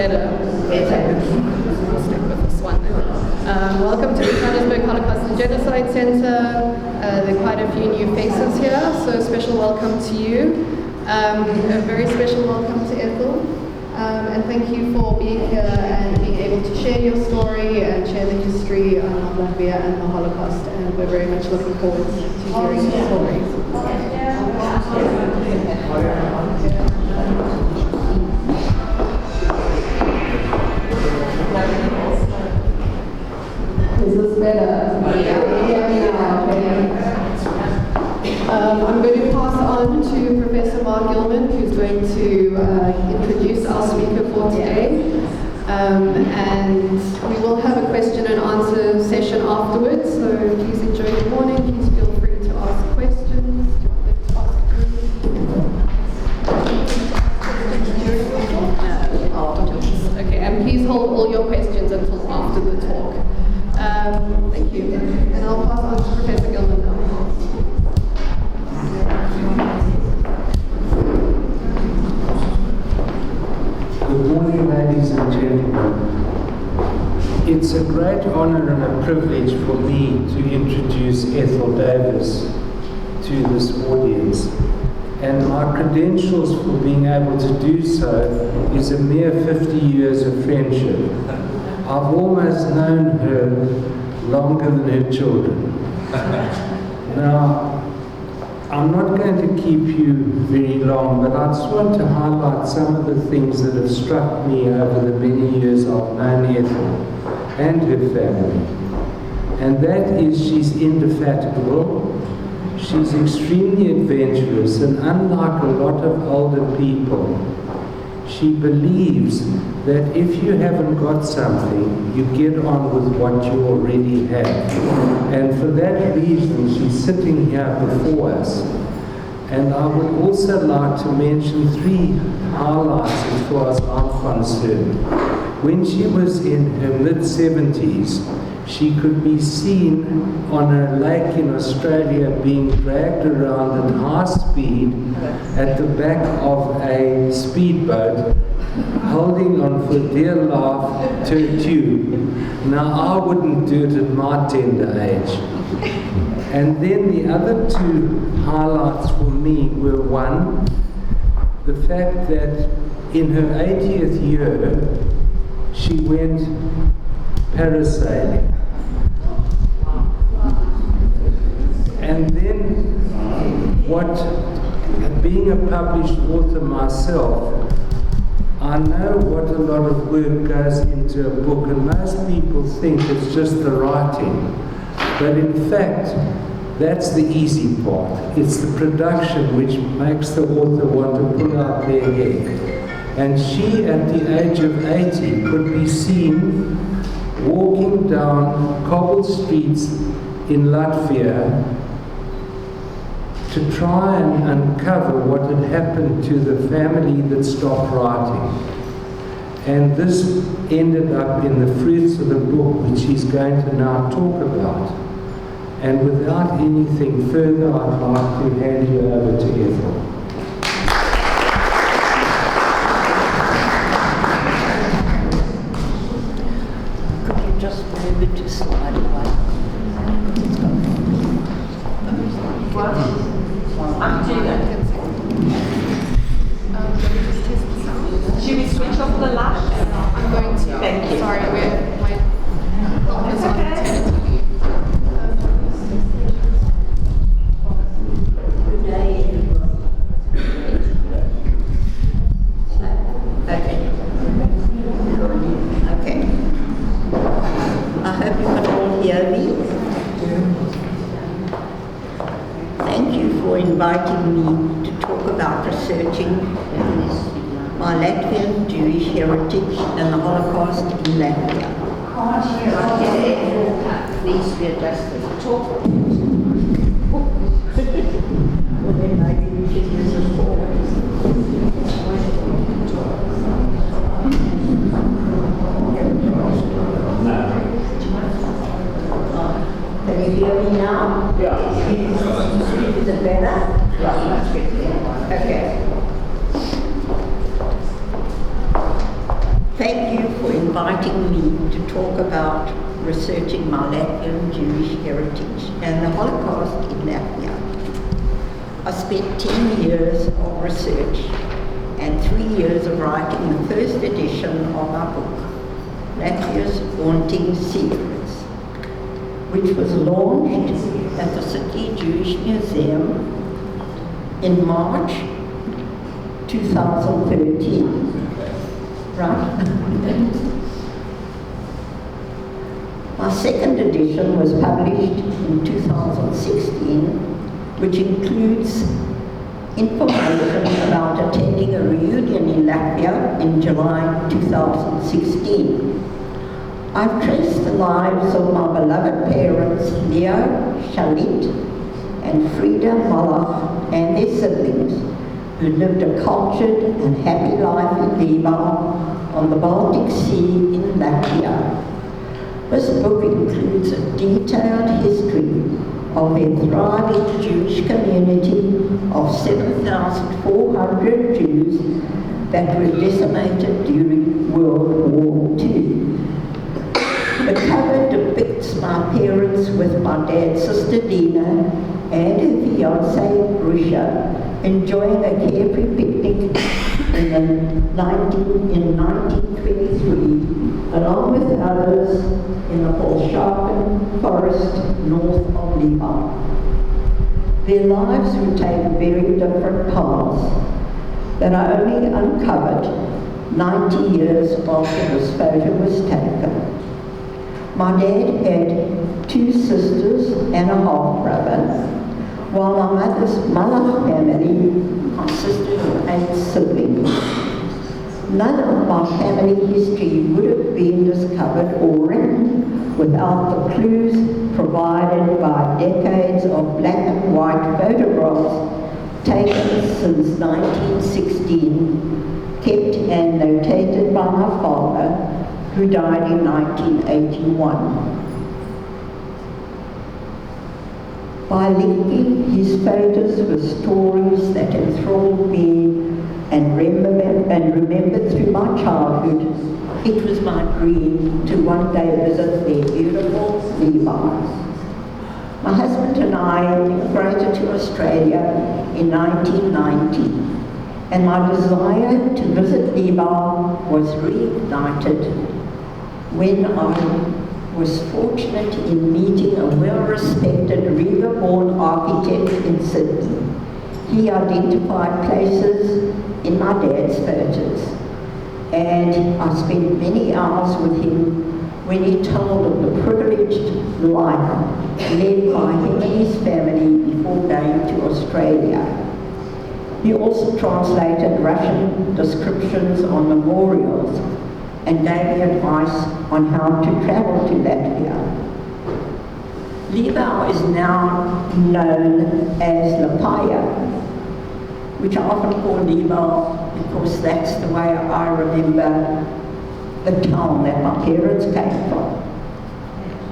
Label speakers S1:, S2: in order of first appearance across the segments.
S1: better? I'll stick with this one then. Welcome to the Johannesburg Holocaust and Genocide Center. There are quite a few new faces here, so a special welcome to you. A very special welcome to Ethel. And thank you for being here and being able to share your story and share the history of Latvia and the Holocaust. And we're very much looking forward to hearing your stories. Is this better? I'm going to pass on to Professor Mark Gilman, who's going to introduce our speaker for today. And we will have a question and answer session afterwards, so please enjoy your morning. Please feel free to ask questions. Okay, and please hold all your questions until after the talk. Thank you. And I'll pass on to Professor Gilman now.
S2: Good morning, ladies and gentlemen. It's a great honor and a privilege for me to introduce Ethel Davis to this audience. And my credentials for being able to do so is a mere 50 years of friendship. I've almost known her longer than her children. Now, I'm not going to keep you very long, but I just want to highlight some of the things that have struck me over the many years I've known Ethel and her family. And that is, she's indefatigable, she's extremely adventurous, and unlike a lot of older people, she believes that if you haven't got something, you get on with what you already have. And for that reason, she's sitting here before us. And I would also like to mention three highlights as far as I'm concerned. When she was in her mid-70s, she could be seen on a lake in Australia being dragged around at high speed at the back of a speedboat, holding on for dear life to a tube. Now, I wouldn't do it at my tender age. And then the other two highlights for me were, one, the fact that in her 80th year, she went parasailing. And then being a published author myself, I know what a lot of work goes into a book, and most people think it's just the writing. But in fact, that's the easy part. It's the production which makes the author want to pull out their head. And she, at the age of 80, could be seen walking down cobbled streets in Latvia to try and uncover what had happened to the family that stopped writing. And this ended up in the fruits of the book, which he's going to now talk about. And without anything further, I'd like to hand you over to Ethel.
S3: Could you just move it to slide one?
S4: I'm doing it. Should we switch off the light?
S1: I'm going to.
S4: Thank you.
S1: Sorry, my phone is on TV.
S3: Good day, everyone. Okay. I hope you can all hear me. Thank you for inviting me to talk about researching my Latvian Jewish heritage and the Holocaust in Latvia.
S5: Please be adjusted.
S3: Well, then maybe we should use a forward. Can you hear me now?
S5: Yeah.
S3: Is it better?
S5: Yeah, that's good.
S3: Okay. Thank you for inviting me to talk about researching my Latvian Jewish heritage and the Holocaust in Latvia. I spent 10 years of research and 3 years of writing the first edition of my book, Latvia's Haunting Secrets, which was launched at the City Jewish Museum in March 2013. Right? My second edition was published in 2016, which includes information about attending a reunion in Latvia in July 2016. I've traced the lives of my beloved parents, Leo, Shalit, and Frida Malach, and their siblings, who lived a cultured and happy life in Liban on the Baltic Sea in Latvia. This book includes a detailed history of their thriving Jewish community of 7,400 Jews that were decimated during World War II. The cover depicts my parents with my dad's sister Dina and her fiancé Rusha enjoying a carefree picnic in 1923, along with others in the Bolshaven forest north of Liban. Their lives would take very different paths that are only uncovered 90 years after this photo was taken. My dad had 2 sisters and a half-brother, while my mother's Malach family consisted of 8 siblings. None of my family history would have been discovered or written without the clues provided by decades of black and white photographs taken since 1916, kept and notated by my father, who died in 1981. By linking his photos with stories that enthralled me and remembered through my childhood, it was my dream to one day visit their beautiful Liban. My husband and I immigrated to Australia in 1990, and my desire to visit Liban was reignited when I was fortunate in meeting a well-respected river-born architect in Sydney. He identified places in my dad's photos, and I spent many hours with him when he told of the privileged life led by him and his family before going to Australia. He also translated Russian descriptions on memorials and gave me advice on how to travel to Latvia. Liban is now known as Lapaya, which I often call Liban because that's the way I remember the town that my parents came from.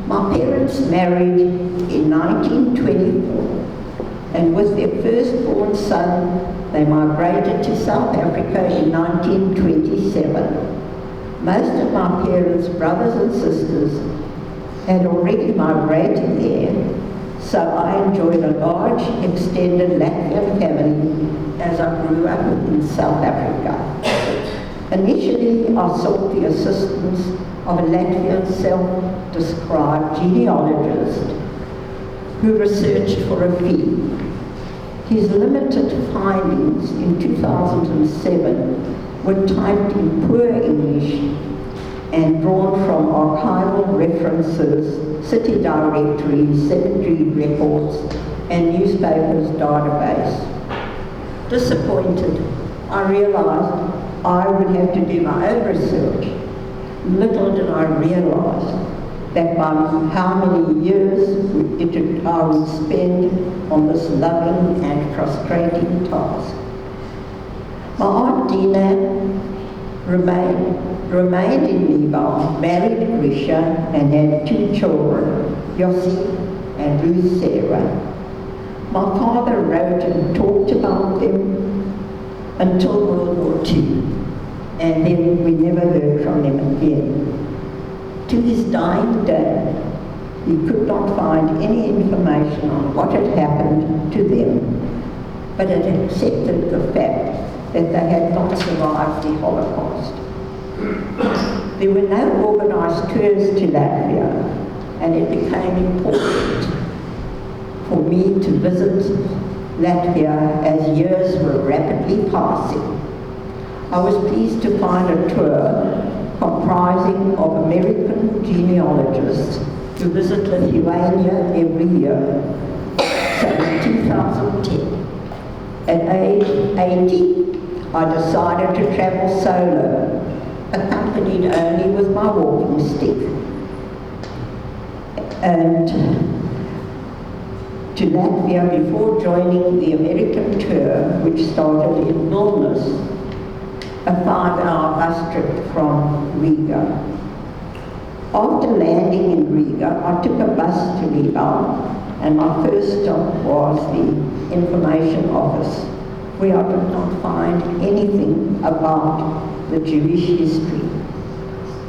S3: My parents married in 1924, and with their firstborn son, they migrated to South Africa in 1927. Most of my parents' brothers and sisters had already migrated there, so I enjoyed a large extended Latvian family as I grew up in South Africa. Initially, I sought the assistance of a Latvian self-described genealogist who researched for a fee. His limited findings in 2007 were typed in poor English and drawn from archival references, city directories, cemetery records, and newspapers database. Disappointed, I realized I would have to do my own research. Little did I realize that by how many years I would spend on this loving and frustrating task. My Aunt Dina remained in Liban, married Grisha, and had 2 children, Yossi and Ruth Sarah. My father wrote and talked about them until World War II, and then we never heard from them To his dying day, he could not find any information on what had happened to them, but had accepted the fact that they had not survived the Holocaust. There were no organised tours to Latvia, and it became important for me to visit Latvia as years were rapidly passing. I was pleased to find a tour comprising of American genealogists who visit Lithuania every year. So in 2010, at age 80, I decided to travel solo, accompanied only with my walking stick, and to Latvia before joining the American tour, which started in Vilnius, a 5-hour bus trip from Riga. After landing in Riga, I took a bus to Liban, and my first stop was the information office, where I could not find anything about the Jewish history.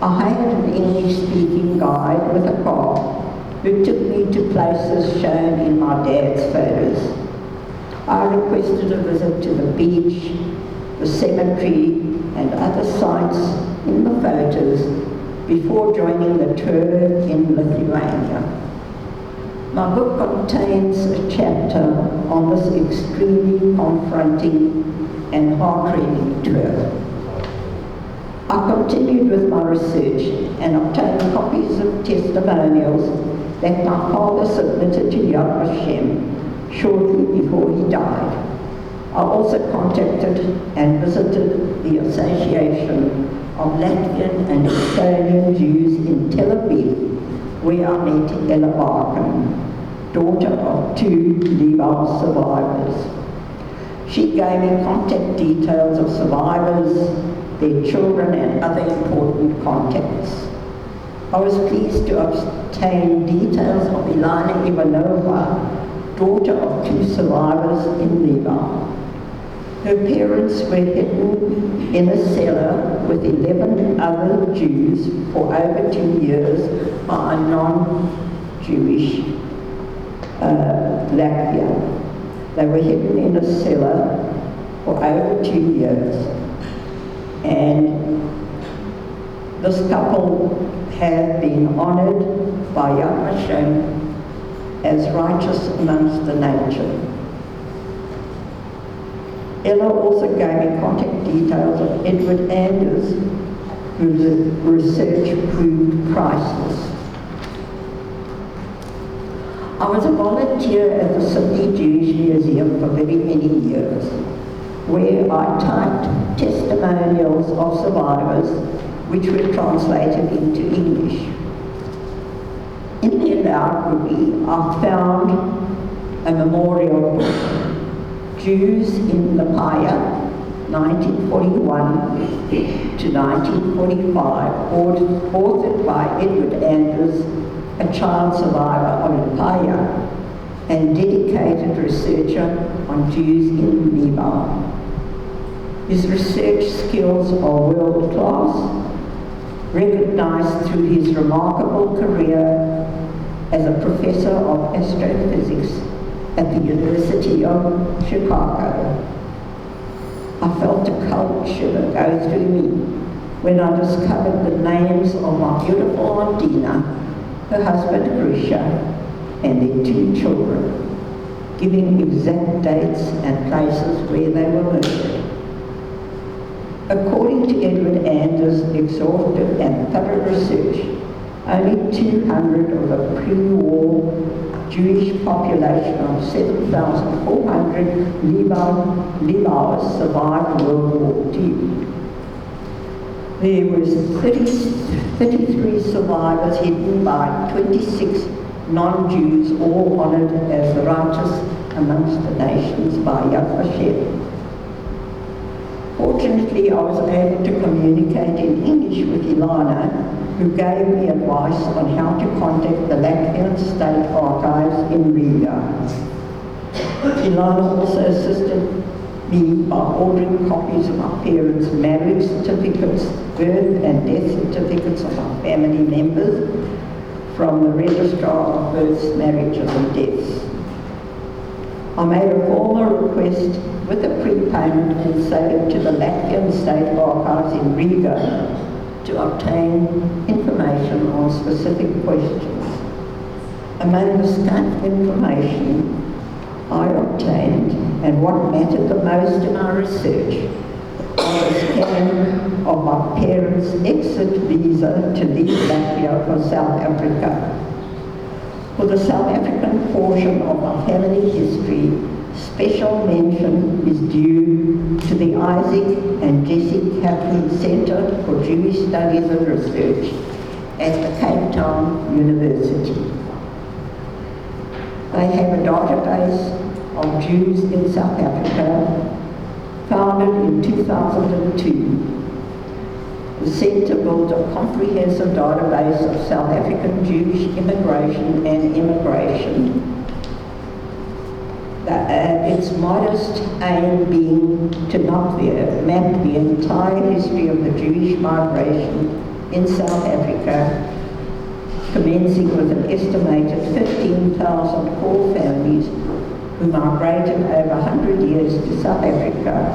S3: I hired an English-speaking guide with a car who took me to places shown in my dad's photos. I requested a visit to the beach, the cemetery, and other sites in the photos before joining the tour in Lithuania. My book contains a chapter on this extremely confronting and heart-rending tour. I continued with my research and obtained copies of testimonials that my father submitted to Yad Vashem shortly before he died. I also contacted and visited the Association of Latvian and Estonian Jews in Tel Aviv, where I met Ella Barkin, daughter of 2 Liban survivors. She gave me contact details of survivors, their children, and other important contacts. I was pleased to obtain details of Ilana Ivanova, daughter of 2 survivors in Liban. Her parents were hidden in a cellar with 11 other Jews for over 2 years by a non-Jewish Latvia. They were hidden in a cellar for over 2 years. And this couple have been honoured by Yad Vashem as righteous amongst the nation. Ella also gave me contact details of Edward Anders, whose research proved priceless. I was a volunteer at the Sydney Jewish Museum for very many years, where I typed testimonials of survivors which were translated into English. In the library, I found a memorial book, Jews in Latvia, 1941 to 1945, authored by Edward Anders, a child survivor of Latvia and dedicated researcher on Jews in Liban. His research skills are world-class, recognized through his remarkable career as a professor of astrophysics at the University of Chicago. I felt a cold shiver go through me when I discovered the names of my beautiful Aunt Dina, her husband Grisha, and their 2 children, giving exact dates and places where they were murdered. According to Edward Anders' exhaustive and thorough research, only 200 of the pre-war Jewish population of 7,400 Levites survived World War II. There was 33 survivors hidden by 26 non-Jews, all honoured as the righteous amongst the nations by Yad Vashem. Fortunately, I was able to communicate in English with Ilana, who gave me advice on how to contact the Latvian State Archives in Riga. Ilana also assisted me by ordering copies of my parents' marriage certificates, birth and death certificates of my family family members from the Registrar of Births, Marriages and Deaths. I made a formal request with a prepayment and sent it to the Latvian State Archives in Riga to obtain information on specific questions. Among the scant information I obtained, and what mattered the most in my research, was the scan of my parents' exit visa to leave Latvia for South Africa. For the South African portion of my family history, special mention is due to the Isaac and Jessie Kaplan Center for Jewish Studies and Research at the Cape Town University. They have a database of Jews in South Africa, founded in 2002. The Centre built a comprehensive database of South African Jewish immigration and immigration. Its modest aim being to map the entire history of the Jewish migration in South Africa, commencing with an estimated 15,000 core families who migrated over 100 years to South Africa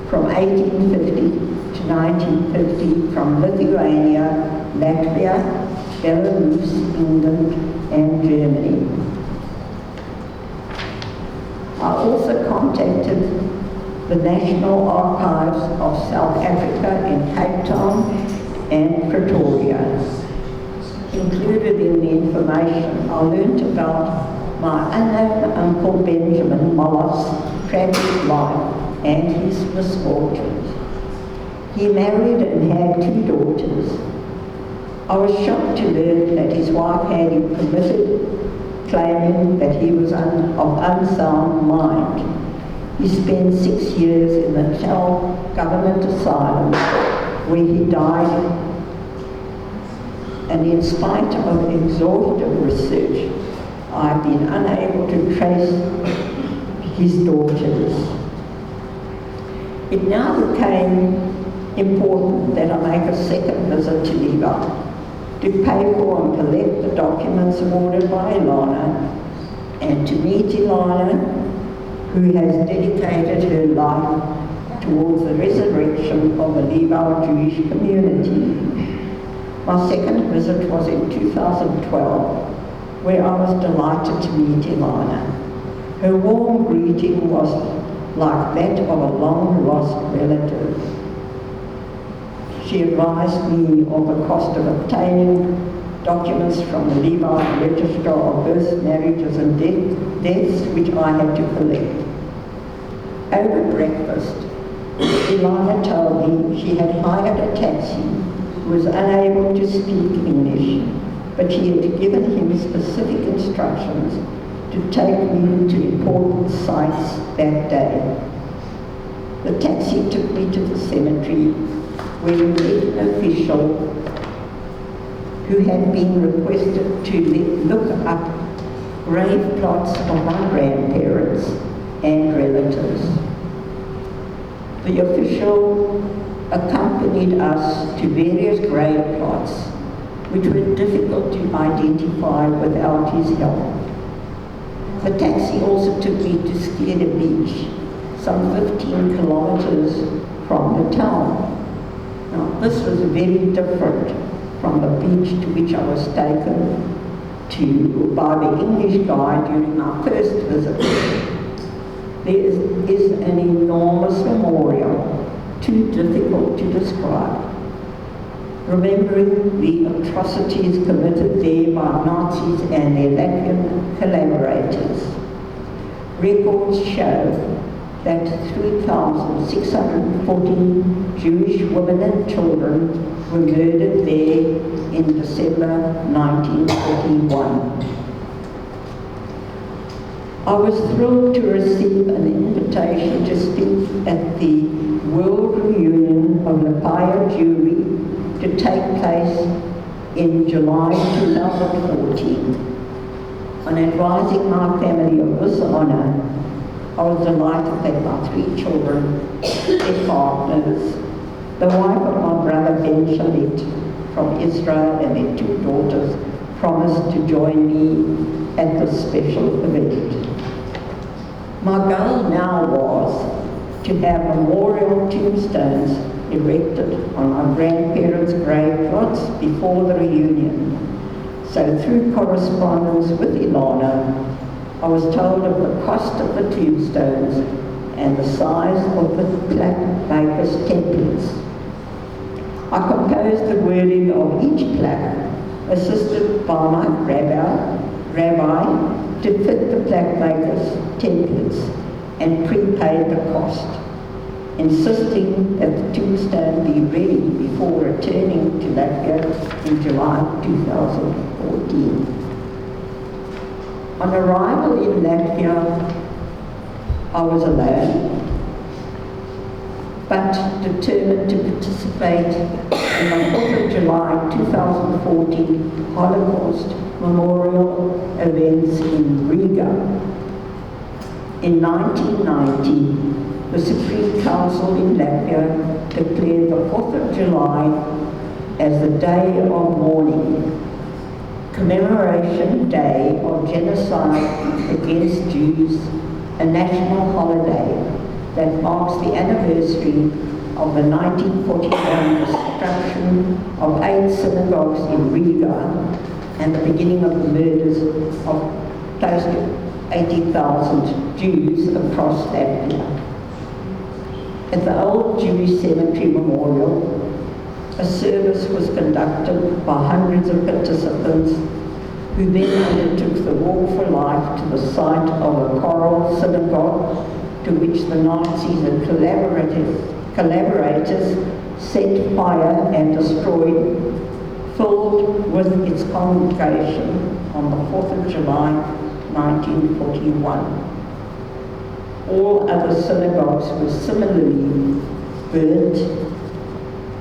S3: from 1850 to 1950 from Lithuania, Latvia, Belarus, England and Germany. I also contacted the National Archives of South Africa in Cape Town and Pretoria. Included in the information, I learned about my unknown Uncle Benjamin Mollo's tragic life and his misfortunes. He married and had 2 daughters. I was shocked to learn that his wife had him committed, claiming that he was of unsound mind. He spent 6 years in the Natal Government Asylum, where he died, and in spite of exhaustive research, I've been unable to trace his daughters. It now became important that I make a second visit to Levi, to pay for and collect the documents ordered by Ilana, and to meet Ilana, who has dedicated her life towards the resurrection of the Levi Jewish community. My second visit was in 2012, where I was delighted to meet Ilana. Her warm greeting was like that of a long-lost relative. She advised me of the cost of obtaining documents from the Levi Registrar of Births, Marriages and Deaths, which I had to collect. Over breakfast, Ilana told me she had hired a taxi who was unable to speak English, but she had given him specific instructions to take me to important sites that day. The taxi took me to the cemetery, where we met an official who had been requested to look up grave plots of my grandparents and relatives. The official accompanied us to various grave plots, which were difficult to identify without his help. The taxi also took me to Skede Beach, some 15 kilometers from the town. Now, this was very different from the beach to which I was taken to by the English guide during my first visit. There is an enormous memorial, too difficult to describe, remembering the atrocities committed there by Nazis and their Latvian collaborators. Records show that 3,640 Jewish women and children were murdered there in December 1941. I was thrilled to receive an invitation to speak at the World Reunion of Latvia Jewry to take place in July 2014. On advising my family of this honor, I was delighted that my 3 children, their partners, the wife of my brother Ben Shalit, from Israel and their 2 daughters promised to join me at this special event. My goal now was to have memorial tombstones erected on my grandparents' grave plots before the reunion. So through correspondence with Ilana, I was told of the cost of the tombstones and the size of the plaque maker's templates. I composed the wording of each plaque, assisted by my rabbi to fit the plaque maker's templates, and prepaid the cost, insisting that the tombstone be ready before returning to Latvia in July 2014. On arrival in Latvia, I was alone, but determined to participate in the 4th of July 2014 Holocaust memorial events in Riga. In 1990, the Supreme Council in Latvia declared the 4th of July as the Day of Mourning, Commemoration Day of Genocide Against Jews, a national holiday that marks the anniversary of the 1941 destruction of 8 synagogues in Riga and the beginning of the murders of close to 80,000 Jews across Latvia. At the old Jewish cemetery memorial, a service was conducted by hundreds of participants who then undertook the walk for life to the site of a choral synagogue to which the Nazis and collaborators set fire and destroyed, filled with its congregation on the 4th of July 1941. All other synagogues were similarly burnt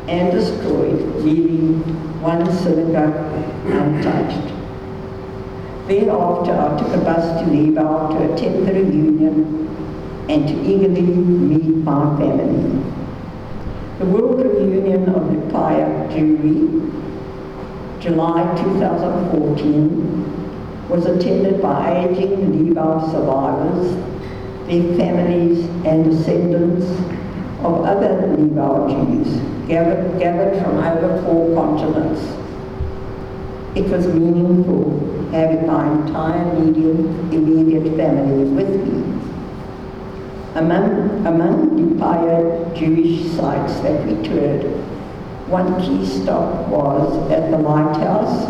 S3: and destroyed, leaving one synagogue untouched. Thereafter, I took a bus to Lviv to attend the reunion and to eagerly meet my family. The World Reunion of Lviv Jewry, July 2014, was attended by aging Lviv survivors, their families and descendants of other Lviv Jews, gathered from over 4 continents. It was meaningful having my entire immediate family with me. Among Lviv Jewish sites that we toured, one key stop was at the lighthouse,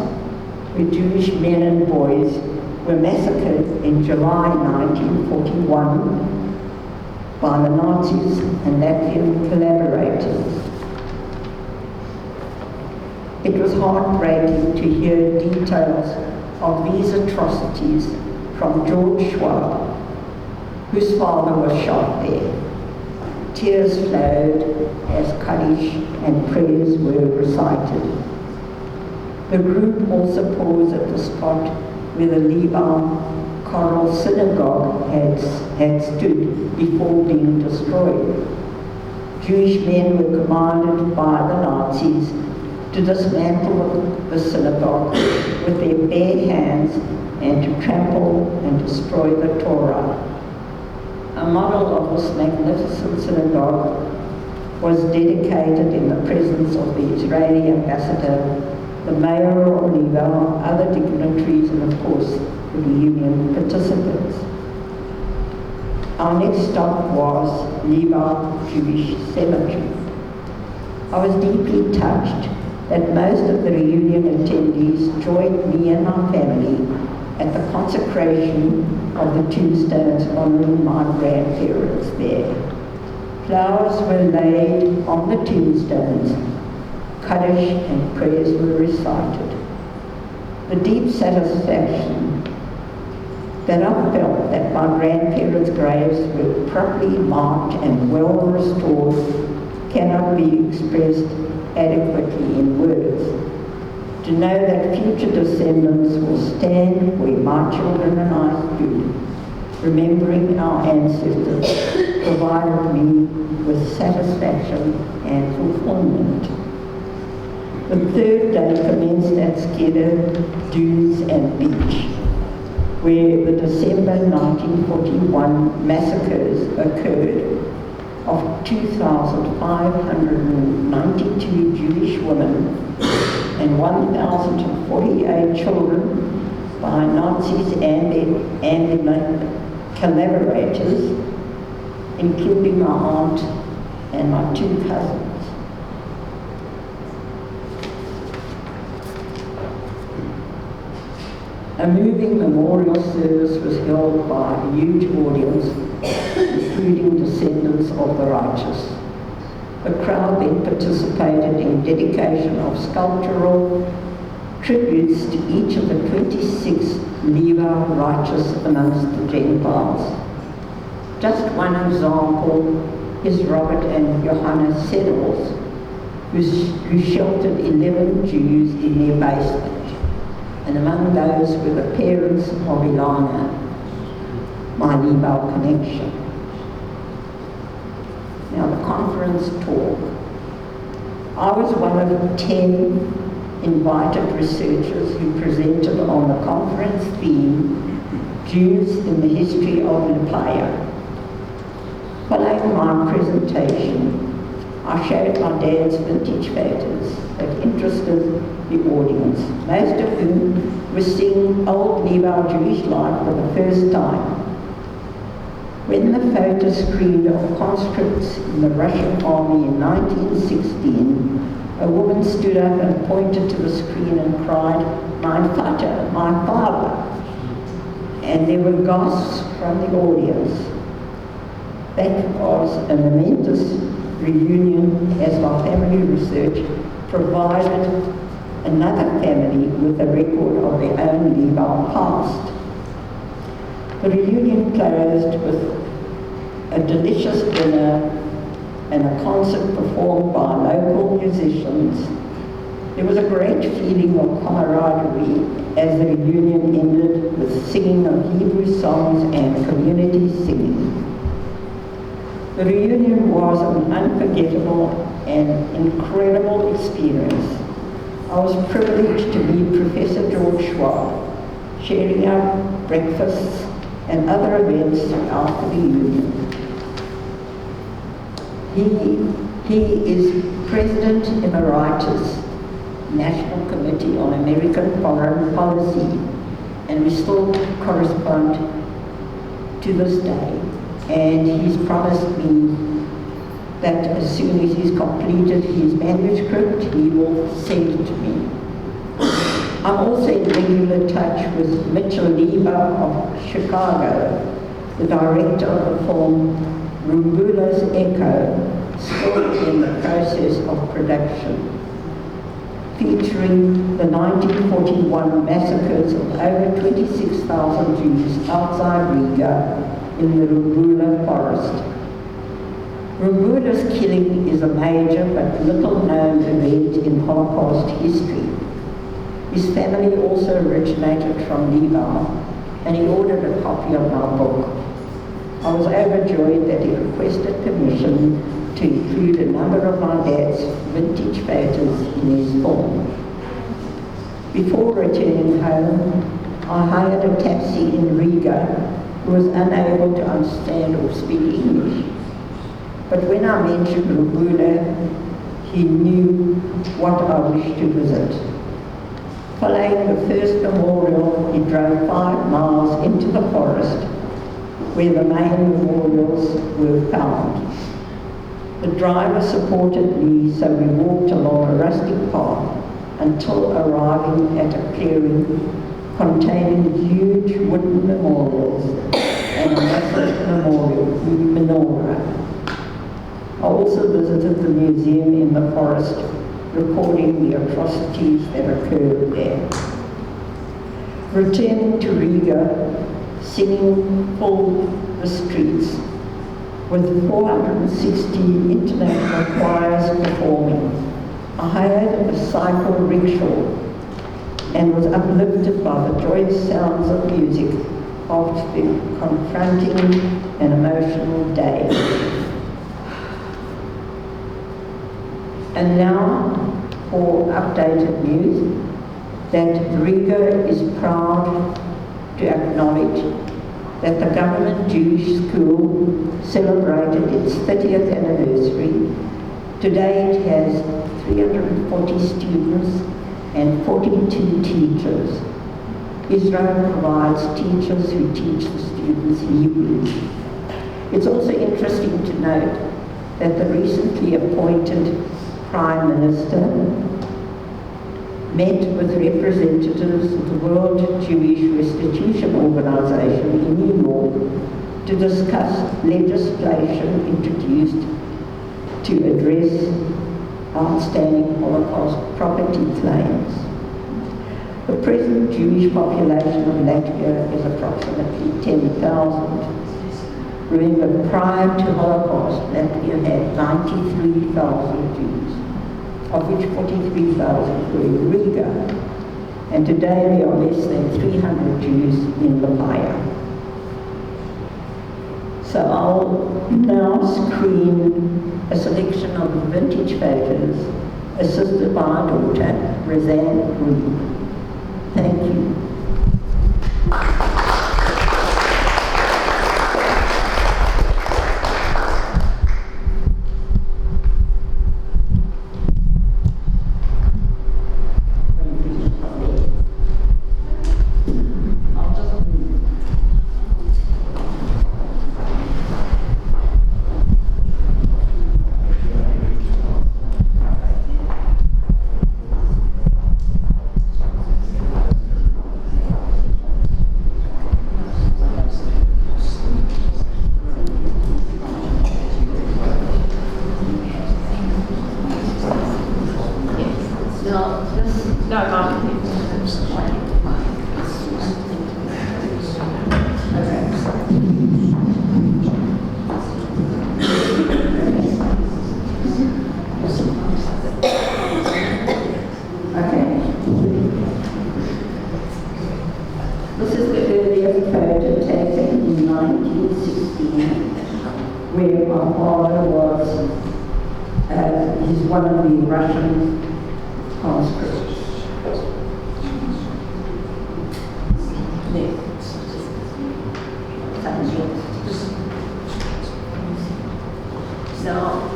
S3: where Jewish men and boys were massacred in July 1941 by the Nazis and Latvian collaborators. It was heartbreaking to hear details of these atrocities from George Schwab, whose father was shot there. Tears flowed as Kaddish and prayers were recited. The group also paused at the spot where the Lviv Choral Synagogue had stood before being destroyed. Jewish men were commanded by the Nazis to dismantle the synagogue with their bare hands and to trample and destroy the Torah. A model of this magnificent synagogue was dedicated in the presence of the Israeli ambassador, the mayor of Lviv, other dignitaries, and of course the reunion participants. Our next stop was Lviv Jewish Cemetery. I was deeply touched that most of the reunion attendees joined me and my family at the consecration of the tombstones honoring my grandparents there. Flowers were laid on the tombstones, Kaddish and prayers were recited. The deep satisfaction that I felt that my grandparents' graves were properly marked and well restored cannot be expressed adequately in words. To know that future descendants will stand where my children and I stood, remembering our ancestors, provided me with satisfaction and fulfillment. The third day commenced at Skedde Dunes and Beach, where the December 1941 massacres occurred of 2,592 Jewish women and 1,048 children by Nazis and their collaborators, including my aunt and my 2 cousins. A moving memorial service was held by a huge audience, including descendants of the righteous. The crowd then participated in dedication of sculptural tributes to each of the 26 Levi righteous amongst the Gentiles. Just one example is Robert and Johannes Seddels, who sheltered 11 Jews in their basement. And among those were the parents of Ilana, my Levi connection. Now the conference talk. I was one of 10 invited researchers who presented on the conference theme, Jews in the History of Latvia. Following my presentation, I showed my dad's vintage photos that interested the audience, most of whom were seeing old Levi Jewish life for the first time. When the photo screened of conscripts in the Russian army in 1916, a woman stood up and pointed to the screen and cried, "My Vater, my father." And there were gasps from the audience. That was a momentous reunion, as my family research provided another family with a record of their own Levi past. The reunion closed with a delicious dinner and a concert performed by local musicians. There was a great feeling of camaraderie as the reunion ended with singing of Hebrew songs and community singing. The reunion was an unforgettable and incredible experience. I was privileged to meet Professor George Schwab, sharing our breakfasts and other events throughout the reunion. He is President Emeritus, National Committee on American Foreign Policy, and we still correspond to this day. And he's promised me that as soon as he's completed his manuscript, he will send it to me. I'm also in regular touch with Mitchell Lever of Chicago, the director of the film Rumbula's Echo, still in the process of production, featuring the 1941 massacres of over 26,000 Jews outside Riga in the Rumbula forest. Rumbula's killing is a major but little known event in Holocaust history. His family also originated from Levi, and he ordered a copy of my book. I was overjoyed that he requested permission to include a number of my dad's vintage photos in his film. Before returning home, I hired a taxi in Riga who was unable to understand or speak English. But when I mentioned Rumbula, he knew what I wished to visit. Following the first memorial, he drove 5 miles into the forest where the main memorials were found. The driver supported me, so we walked along a rustic path until arriving at a clearing containing huge wooden memorials and a massive menorah. I also visited the museum in the forest, recording the atrocities that occurred there. Returning to Riga, singing filled the streets with 460 international choirs performing. I hired a cycle rickshaw and was uplifted by the joyous sounds of music after the confronting and emotional day. And now for updated news that Riga is proud to acknowledge that the government Jewish school celebrated its 30th anniversary. Today it has 340 students and 42 teachers. Israel provides teachers who teach the students Hebrew. It's also interesting to note that the recently appointed Prime Minister met with representatives of the World Jewish Restitution Organization in New York to discuss legislation introduced to address outstanding Holocaust property claims. The present Jewish population of Latvia is approximately 10,000. Remember, prior to Holocaust, Latvia had 93,000 Jews, of which 43,000 were in Riga, and today there are less than 300 Jews in Latvia. So I'll now screen a selection of vintage photos assisted by our daughter, Roseanne Green. Thank you. This is the earliest photo taken in 1916, where my father was, he's one of the Russian conscripts. Now,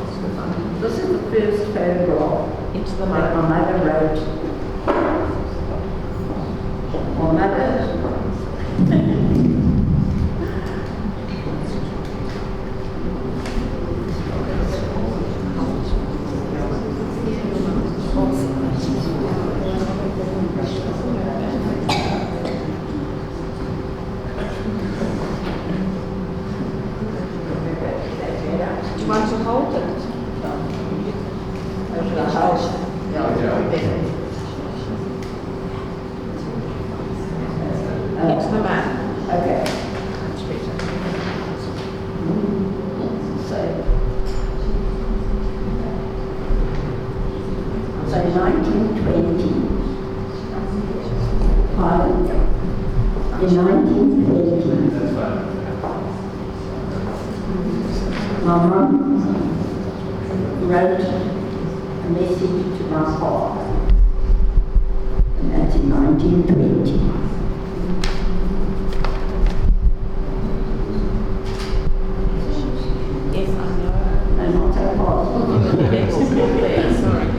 S3: this is the first photograph
S4: Into the
S3: that my mother wrote. My mother
S4: Do you want to hold it? Into the man.
S3: Okay. So 1920. Pardon? In 1920, my mum wrote a message to my father, and that's in 1920.
S4: Yes, I know.
S3: And not so fast.
S4: The letter was there, sorry. The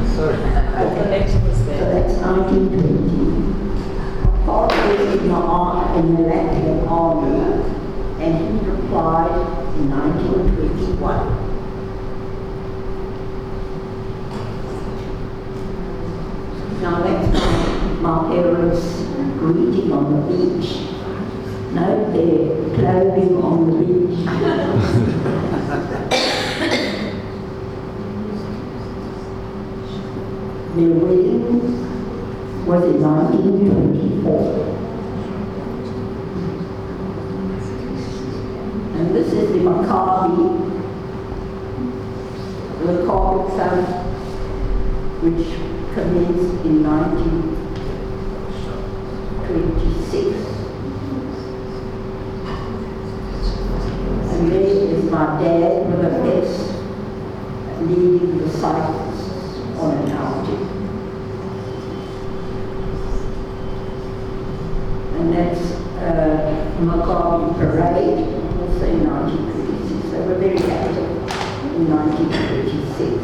S4: letter was
S3: So
S4: there.
S3: that's 1920. My father was in the Latvian army, and he replied in 1921. Now that's my parents' greeting on the beach. No, their clothing on the beach. Their wedding was in 1924. And this is the Maccabi, the Carpet Club, which commenced in 1926. And there is my dad with a vest leading the cyclists on an outing. that's Maccabi Parade, also in 1926. They were very active in 1936.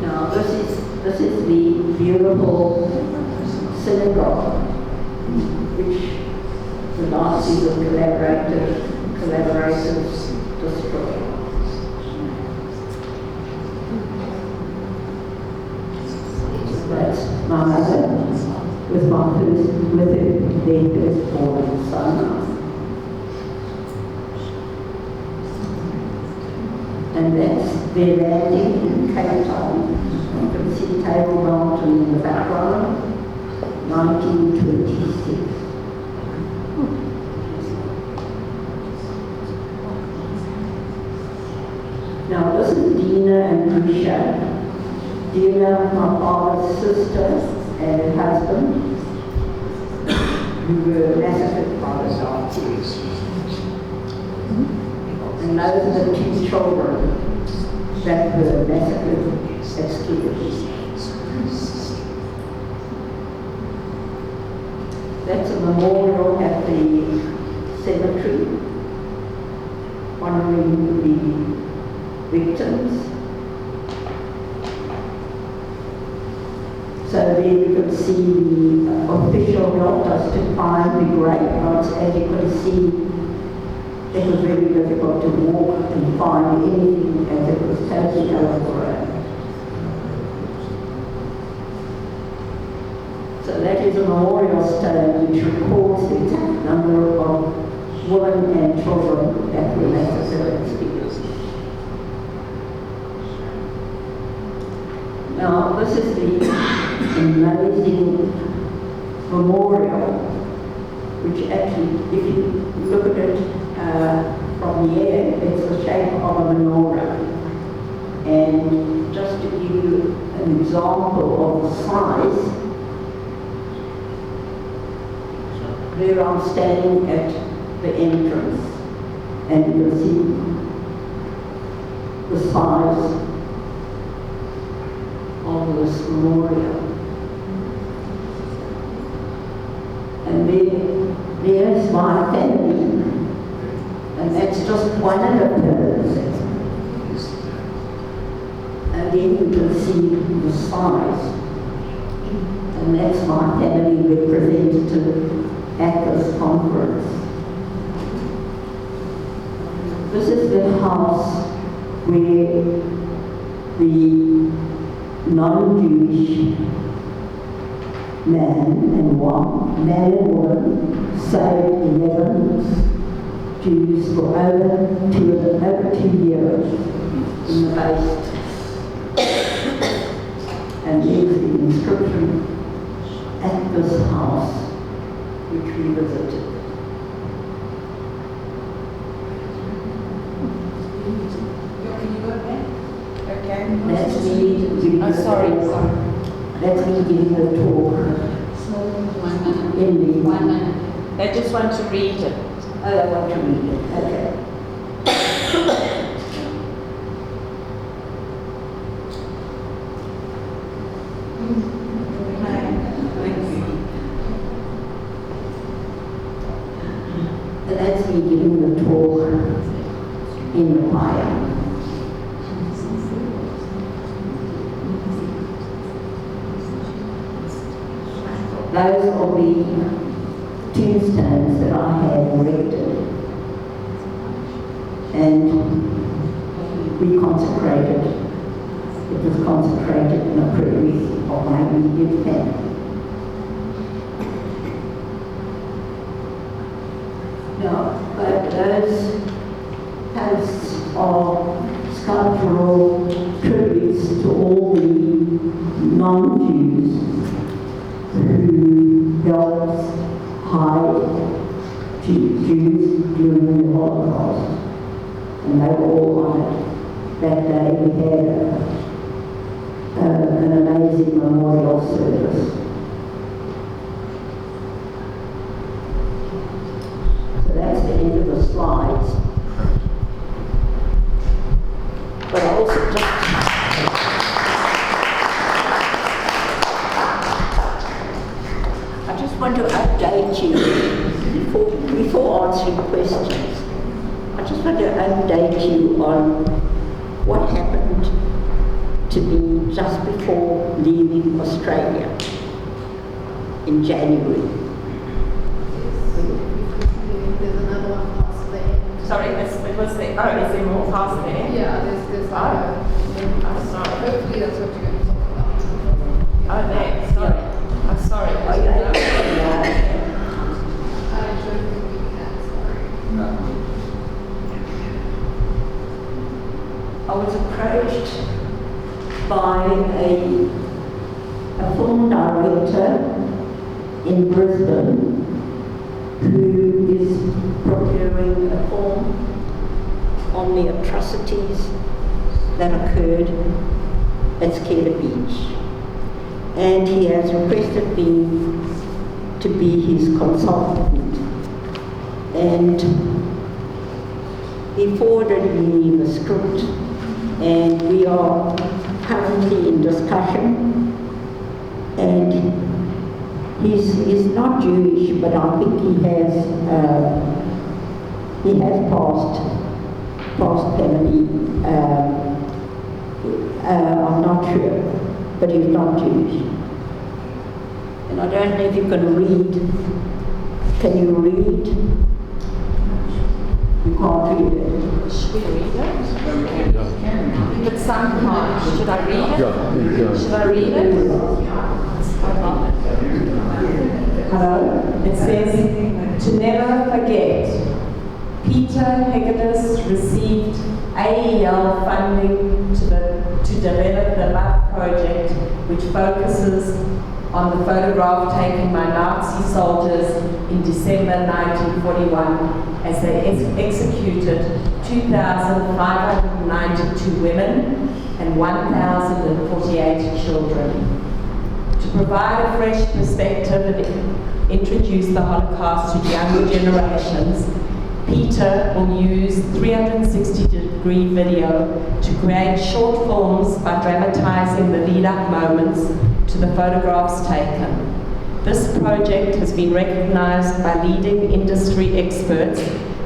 S3: Now this is the beautiful synagogue which the Nazis and collaborators destroyed. That's my mother with their firstborn son. And that's their landing in Cape Town. You can see Table Mountain in the background, 1926. Now this is Dina and Grisha. Dina, my father's sister and husband, who were massacred by the Nazis. And those are the two children that were massacred as kids. That's a memorial at the cemetery honoring the victims. So there you can see the official helped us to find the graveyards. As you can see, it was very difficult to walk and find anything as it was totally overgrown. So that is a memorial stone which records the exact number of women and children that were massacred as kids. Now this is the amazing memorial, which actually, if you look at it from the air, it's the shape of a menorah. And just to give you an example of the size, there I'm standing at the entrance, and you can see the size of this memorial. And there's my family, and that's just one of the pillars. And then you can see the size, and that's my family representative at this conference. This is the house where the non-Jewish man and woman saved 11 Jews for over 2 years in the base. And there's the inscription at this house which we visited.
S4: Can you go back? Okay.
S3: That's me giving
S4: Oh, sorry.
S3: That's me giving the talk in the
S5: 1 minute.
S4: They just want to read it.
S3: Oh, I want to read it. Okay. And that's me giving the talk in the choir. Those are the tombstones that I had erected, and we consecrated. It was consecrated in a prairie of my immediate family. Now, those posts are sculptural tributes to all the non-Jews who helped hide Jews during the Holocaust. And they were all honoured. That day we had an amazing memorial service. So that's the end of the slides. But I also just want to update you before answering questions. I just want to update you on what happened to me just before leaving Australia in January.
S1: There's another one past there.
S4: Sorry, it was there. Oh, is there more past there?
S1: Yeah, there's
S4: I'm sorry.
S1: hopefully that's what you're going to talk about.
S4: Oh, there. Sorry. I'm sorry.
S3: Are you able to
S1: I don't think we can, sorry.
S3: I was approached by a film director in Brisbane who is preparing a film on the atrocities that occurred at Skeda Beach. And he has requested me to be his consultant. And he forwarded me the script, and we are currently in discussion. And he's not Jewish, but I think he has past family. I'm not sure, but he's not Jewish. And I don't know if you can read. Can you read? You can't read it.
S4: Should we read it? But some can't. Should I read it? Should I read it?
S3: Hello?
S6: It says, to never forget, Peter Hegedus received AEL funding to develop the LOVE project, which focuses on the photograph taken by Nazi soldiers in December 1941 as they executed 2,592 women and 1,048 children. To provide a fresh perspective and introduce the Holocaust to younger generations, Peter will use 360-degree video to create short films by dramatizing the lead-up moments to the photographs taken. This project has been recognized by leading industry experts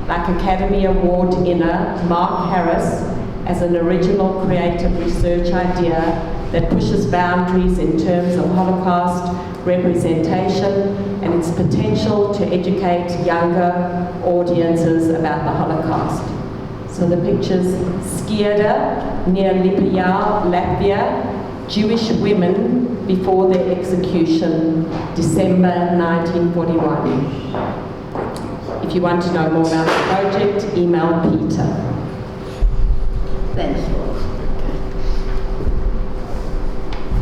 S6: like Academy Award winner Mark Harris as an original creative research idea that pushes boundaries in terms of Holocaust representation and its potential to educate younger audiences about the Holocaust. So the pictures: Skeda near Latvia, Latvia, Jewish women before their execution, December 1941. If you want to know more about the project, email Peter.
S3: Thanks, Ross.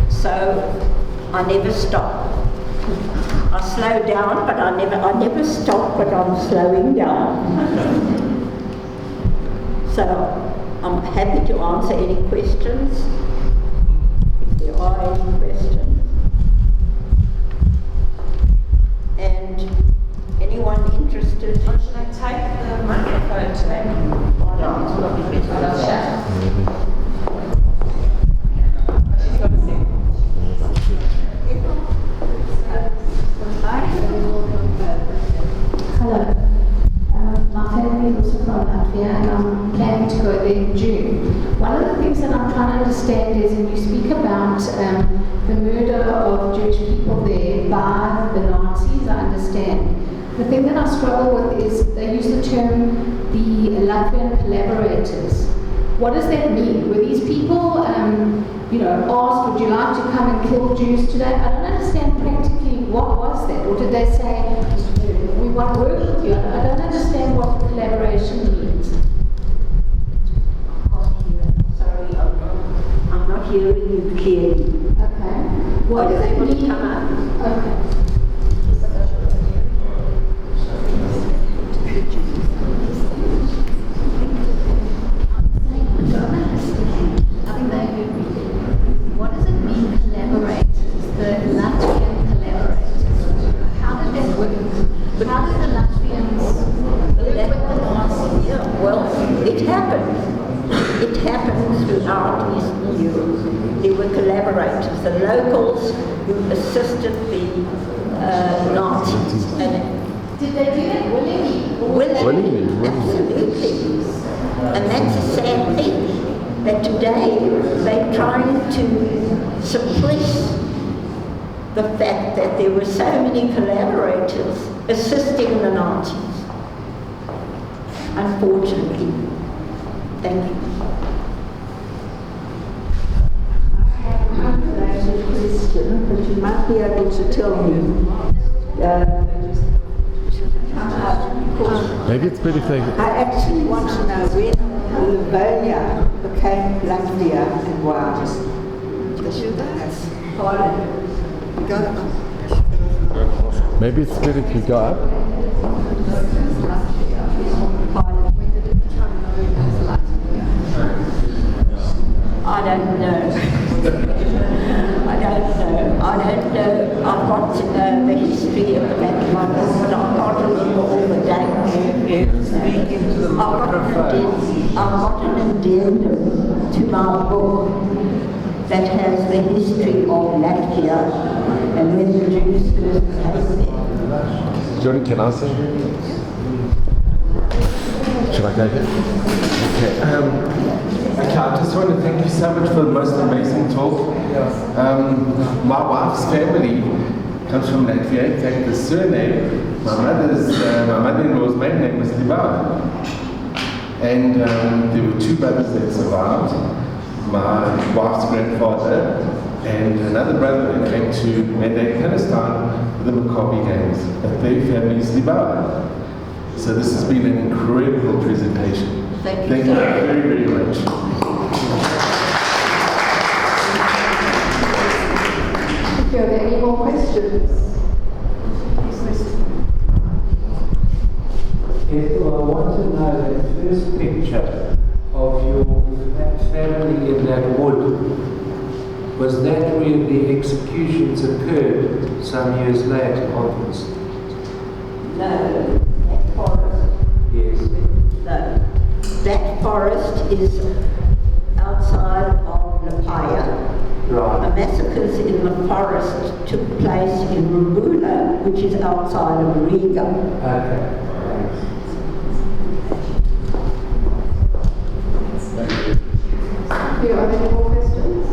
S3: So I never stop. I slow down, but I never stop, but I'm slowing down. So I'm happy to answer any questions, if there are any questions. And anyone interested?
S4: Or should I take the microphone to them? She's got to sing.
S7: Hello. My family is also from Latvia and I'm planning to go there in June. One of the things that I'm trying to understand is when you speak about the murder of Jewish people there by the Nazis, I understand. The thing that I struggle with is they use the term the Latvian collaborators. What does that mean? Were these people, asked, would you like to come and kill Jews today? I don't understand practically what was that. Or did they say, we want to work with you? I don't understand what collaboration means.
S3: Sorry, I'm not hearing you clearly.
S7: Okay. What
S3: Are you
S7: does it
S3: able to
S7: mean?
S3: come up?
S7: Okay.
S8: What does it mean, collaborators? The Latvian collaborators. How did that work? How did the Latvians work with the Nazis?
S3: Yeah, well, it happened. It happened throughout Eastern Europe. There were collaborators. The Low locals who assisted the Nazis. And
S8: Did they do that willingly?
S3: willingly, absolutely. And that's a sad thing, that today they're trying to suppress the fact that there were so many collaborators assisting the Nazis. Unfortunately. Thank you. Question, but you might be able to tell me.
S9: Maybe it's better if they...
S3: I actually want to know when Livonia became Latvia and why.
S9: Maybe it's better if you go up.
S3: I don't know. I don't know. I've got to know the history of that one, but I can't remember all the dates. I've got an addendum to my book that has the history of Latvia and when the Jews first came there.
S9: Johnny, can I say? Should I go here?
S10: Okay, I just want to thank you so much for the most amazing talk. My wife's family comes from Latvia. In fact, the surname, my mother-in-law's maiden name was Libauer. And there were two brothers that survived. My wife's grandfather and another brother that came to Mandate, Palestine for the Maccabi Games. But their family is Libauer. So this has been an incredible presentation.
S3: Thank you.
S10: Thank you very, very much.
S1: If you have any more questions?
S2: Ethel, I want to know that first picture of your family in that wood. Was that where the executions occurred some years later onwards?
S3: No, that forest.
S2: Yes.
S3: No. That forest is outside of Latvia.
S2: Right.
S3: The massacres in the forest took place in Rubula, which is outside of Riga.
S2: Okay.
S1: Do you have any more questions?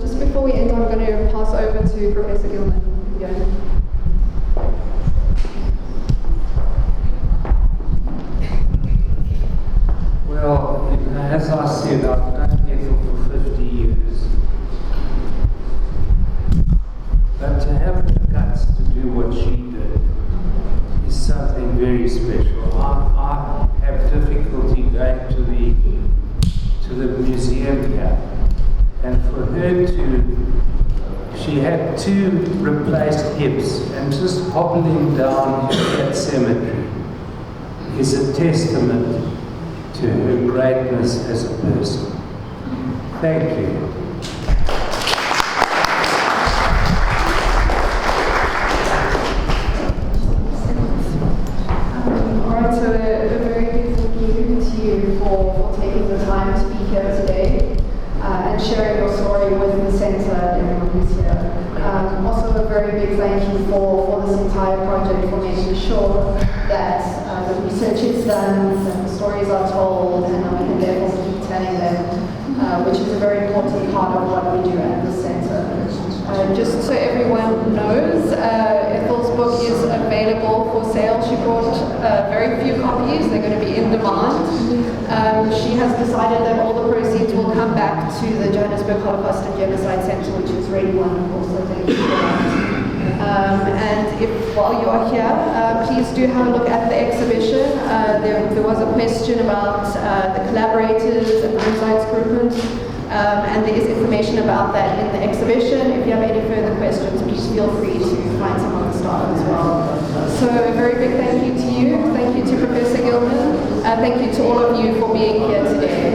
S1: Just before we end, I'm going to pass over to Professor Gilman. Yeah.
S2: Well, as I said, I've known Ethel for 50 years. But to have the guts to do what she did is something very special. I have difficulty going to the museum here, and for her she had 2 replaced hips, and just hobbling down that cemetery is a testament to her greatness as a person. Thank you.
S1: Alright, so a very big thank you to you for taking the time to be here today and sharing your story with the centre and everyone who's here. Also a very big thank you for this entire project, for making sure that the research is done, that the stories are told, and that we can therefore keep telling them, which is a very important part of what we do at the centre. Just so everyone knows, Ethel's book is available for sale. She brought very few copies. They're going to be in demand. She has decided that all the proceeds will come back to the Johannesburg Holocaust and Genocide Centre, which is really wonderful, so thank you for that. And if while you are here, please do have a look at the exhibition. There was a question about the collaborators and the Insights Group, and there is information about that in the exhibition. If you have any further questions, please feel free to find some of the staff as well. So a very big thank you to you. Thank you to Professor Gilman. Thank you to all of you for being here today.